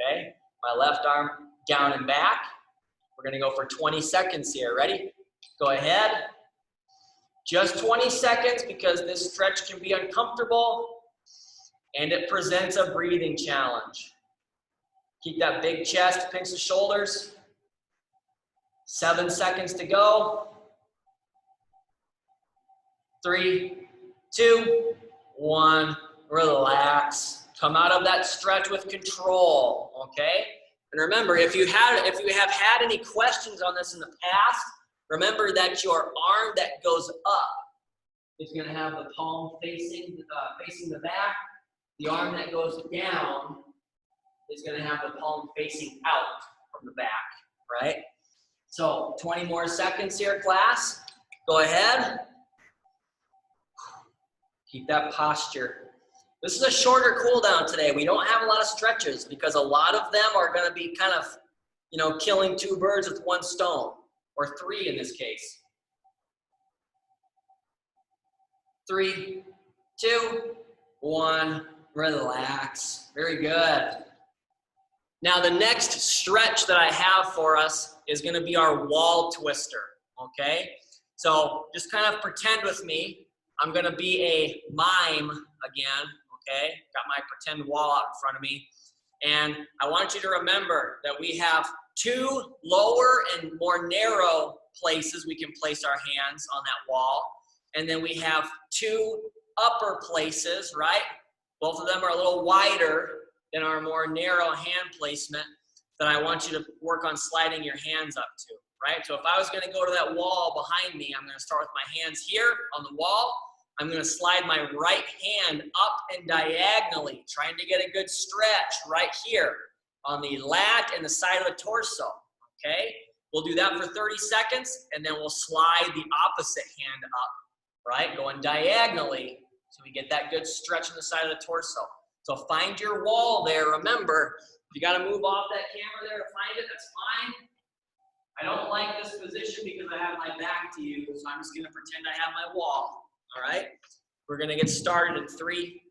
okay? My left arm down and back. We're gonna go for 20 seconds here. Ready? Go ahead. Just 20 seconds because this stretch can be uncomfortable and it presents a breathing challenge. Keep that big chest, pinch the shoulders. 7 seconds to go. 3, 2, 1. Relax. Come out of that stretch with control, okay? And remember, if you have had any questions on this in the past, remember that your arm that goes up is going to have the palm facing the back. The arm that goes down is going to have the palm facing out from the back, right? So 20 more seconds here, class. Go ahead. Keep that posture. This is a shorter cool down today. We don't have a lot of stretches because a lot of them are going to be kind of, killing 2 birds with 1 stone, or 3 in this case. 3, 2, 1, relax. Very good. Now the next stretch that I have for us is going to be our wall twister, okay? So just kind of pretend with me. I'm gonna be a mime again, okay? Got my pretend wall out in front of me. And I want you to remember that we have two lower and more narrow places we can place our hands on that wall. And then we have two upper places, right? Both of them are a little wider than our more narrow hand placement that I want you to work on sliding your hands up to, right? So if I was gonna go to that wall behind me, I'm gonna start with my hands here on the wall. I'm gonna slide my right hand up and diagonally, trying to get a good stretch right here on the lat and the side of the torso, okay? We'll do that for 30 seconds, and then we'll slide the opposite hand up, right? Going diagonally, so we get that good stretch on the side of the torso. So find your wall there. Remember, if you gotta move off that camera there to find it, that's fine. I don't like this position because I have my back to you, so I'm just gonna pretend I have my wall, all right? We're gonna get started in 3,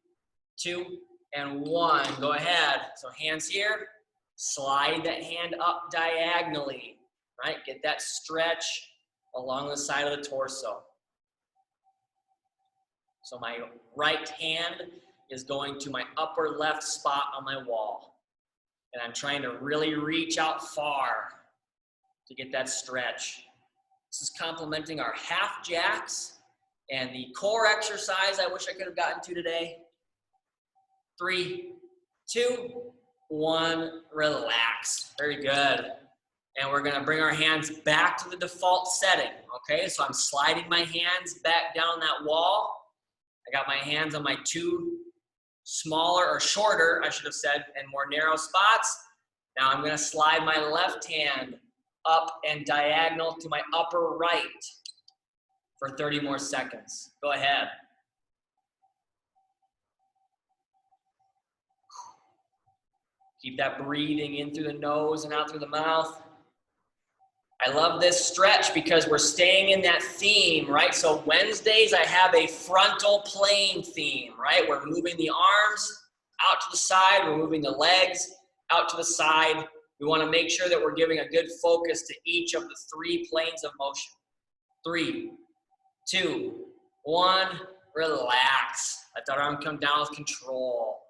2, and 1. Go ahead. So hands here, slide that hand up diagonally, right? Get that stretch along the side of the torso. So my right hand is going to my upper left spot on my wall. And I'm trying to really reach out far to get that stretch. This is complementing our half jacks and the core exercise I wish I could have gotten to today. 3, 2, 1, relax. Very good. And we're gonna bring our hands back to the default setting, okay? So I'm sliding my hands back down that wall. I got my hands on my two smaller or shorter, I should have said, and more narrow spots. Now I'm gonna slide my left hand up and diagonal to my upper right for 30 more seconds. Go ahead. Keep that breathing in through the nose and out through the mouth. I love this stretch because we're staying in that theme, right? So Wednesdays, I have a frontal plane theme, right? We're moving the arms out to the side. We're moving the legs out to the side. We want to make sure that we're giving a good focus to each of the 3 planes of motion. 3, 2, 1, relax. Let that arm come down with control.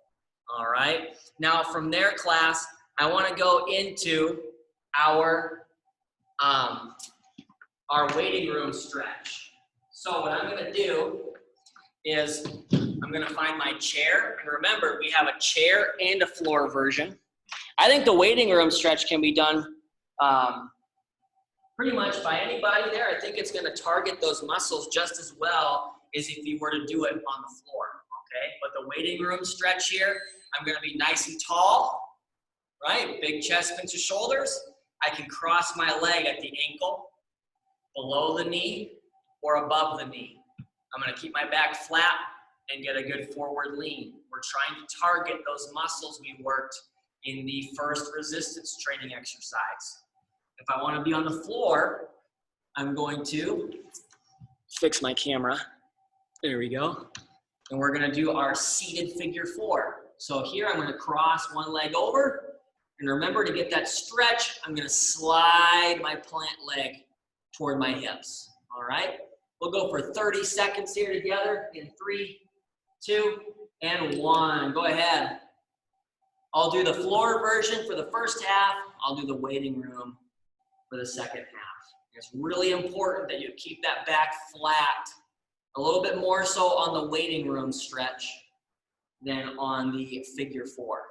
All right. Now from there, class, I want to go into our waiting room stretch. So what I'm going to do is I'm going to find my chair. And remember, we have a chair and a floor version. I think the waiting room stretch can be done pretty much by anybody there. I think it's going to target those muscles just as well as if you were to do it on the floor, okay? But the waiting room stretch here, I'm going to be nice and tall, right? Big chest, pinch of shoulders. I can cross my leg at the ankle, below the knee, or above the knee. I'm going to keep my back flat and get a good forward lean. We're trying to target those muscles we worked in the first resistance training exercise. If I want to be on the floor, I'm going to fix my camera. There we go. And we're going to do our seated figure 4. So here I'm going to cross one leg over. And remember, to get that stretch, I'm going to slide my plant leg toward my hips. All right? We'll go for 30 seconds here together in 3, 2, and 1. Go ahead. I'll do the floor version for the first half. I'll do the waiting room for the second half. It's really important that you keep that back flat, a little bit more so on the waiting room stretch than on the figure 4.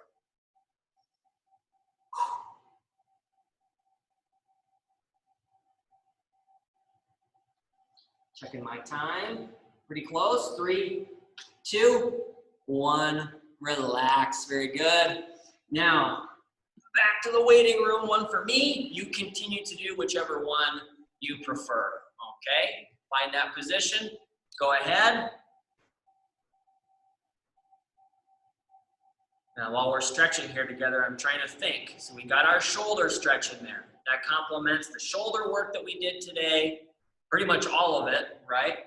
Checking my time. Pretty close. 3, 2, 1. Relax. Very good. Now, back to the waiting room one for me. You continue to do whichever one you prefer. Okay? Find that position. Go ahead. Now, while we're stretching here together, I'm trying to think. So we got our shoulder stretch in there. That complements the shoulder work that we did today. Pretty much all of it, right?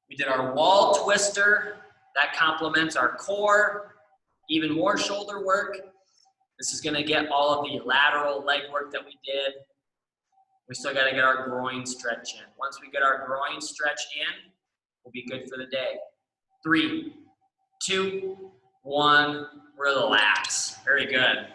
We did our wall twister. That complements our core. Even more shoulder work. This is going to get all of the lateral leg work that we did. We still got to get our groin stretch in. Once we get our groin stretch in, we'll be good for the day. 3, 2, 1, relax. Very good.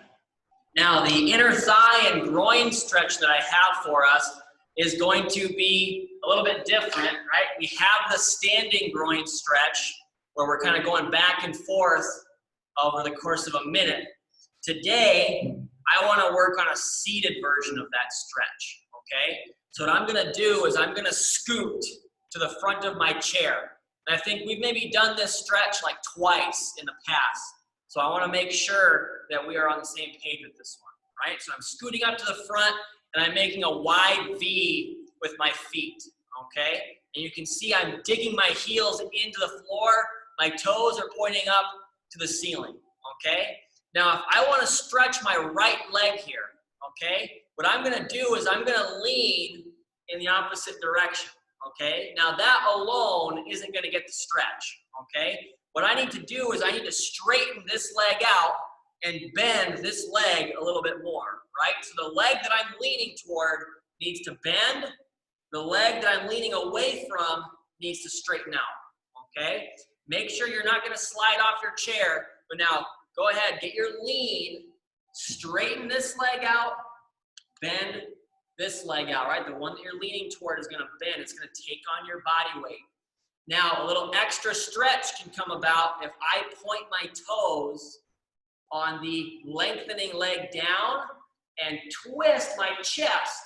Now, the inner thigh and groin stretch that I have for us is going to be a little bit different, right? We have the standing groin stretch where we're kind of going back and forth over the course of a minute. Today, I want to work on a seated version of that stretch, okay? So what I'm going to do is I'm going to scoot to the front of my chair. And I think we've maybe done this stretch like twice in the past. So I want to make sure that we are on the same page with this one, right? So I'm scooting up to the front and I'm making a wide V with my feet, okay? And you can see I'm digging my heels into the floor. My toes are pointing up to the ceiling, okay? Now, if I want to stretch my right leg here, okay, what I'm going to do is I'm going to lean in the opposite direction, okay? Now, that alone isn't going to get the stretch, okay? What I need to do is I need to straighten this leg out and bend this leg a little bit more, right? So the leg that I'm leaning toward needs to bend. The leg that I'm leaning away from needs to straighten out, okay? Make sure you're not going to slide off your chair, but now go ahead, get your lean, straighten this leg out, bend this leg out, right? The one that you're leaning toward is going to bend. It's going to take on your body weight. Now, a little extra stretch can come about if I point my toes on the lengthening leg down and twist my chest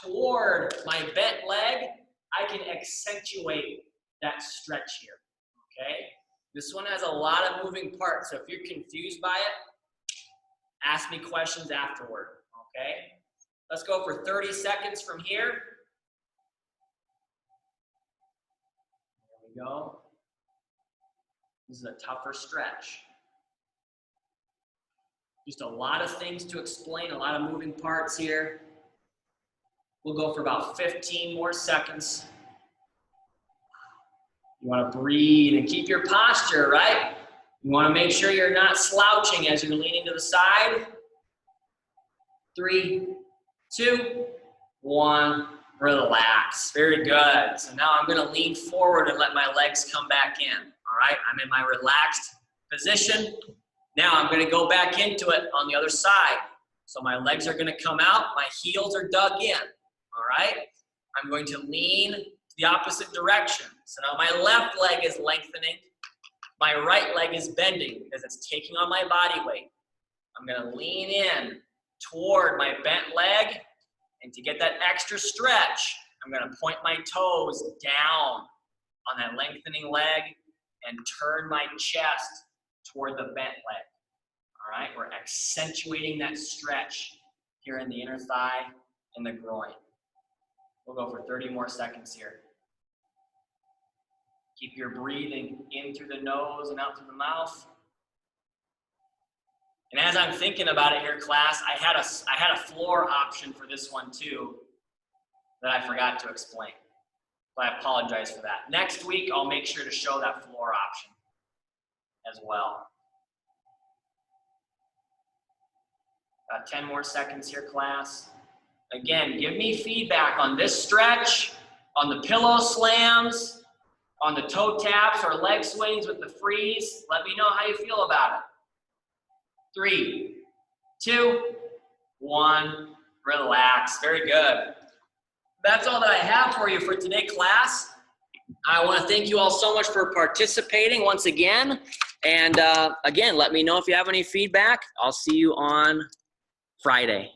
toward my bent leg. I can accentuate that stretch here, okay? This one has a lot of moving parts, so if you're confused by it, ask me questions afterward, okay? Let's go for 30 seconds from here. There we go. This is a tougher stretch. Just a lot of things to explain, a lot of moving parts here. We'll go for about 15 more seconds. You want to breathe and keep your posture, right? You want to make sure you're not slouching as you're leaning to the side. 3, 2, 1, relax. Very good. So now I'm going to lean forward and let my legs come back in. All right, I'm in my relaxed position. Now I'm going to go back into it on the other side. So my legs are going to come out, my heels are dug in. All right, I'm going to lean the opposite direction. So now my left leg is lengthening. My right leg is bending because it's taking on my body weight. I'm going to lean in toward my bent leg. And to get that extra stretch, I'm going to point my toes down on that lengthening leg and turn my chest toward the bent leg. All right, we're accentuating that stretch here in the inner thigh and the groin. We'll go for 30 more seconds here. Keep your breathing in through the nose and out through the mouth. And as I'm thinking about it here, class, I had a floor option for this one too that I forgot to explain. So I apologize for that. Next week, I'll make sure to show that floor option as well. Got 10 more seconds here, class. Again, give me feedback on this stretch, on the pillow slams, on the toe taps or leg swings with the freeze. Let me know how you feel about it. 3, 2, 1, relax. Very good. That's all that I have for you for today, class. I want to thank you all so much for participating once again. And again, let me know if you have any feedback. I'll see you on Friday.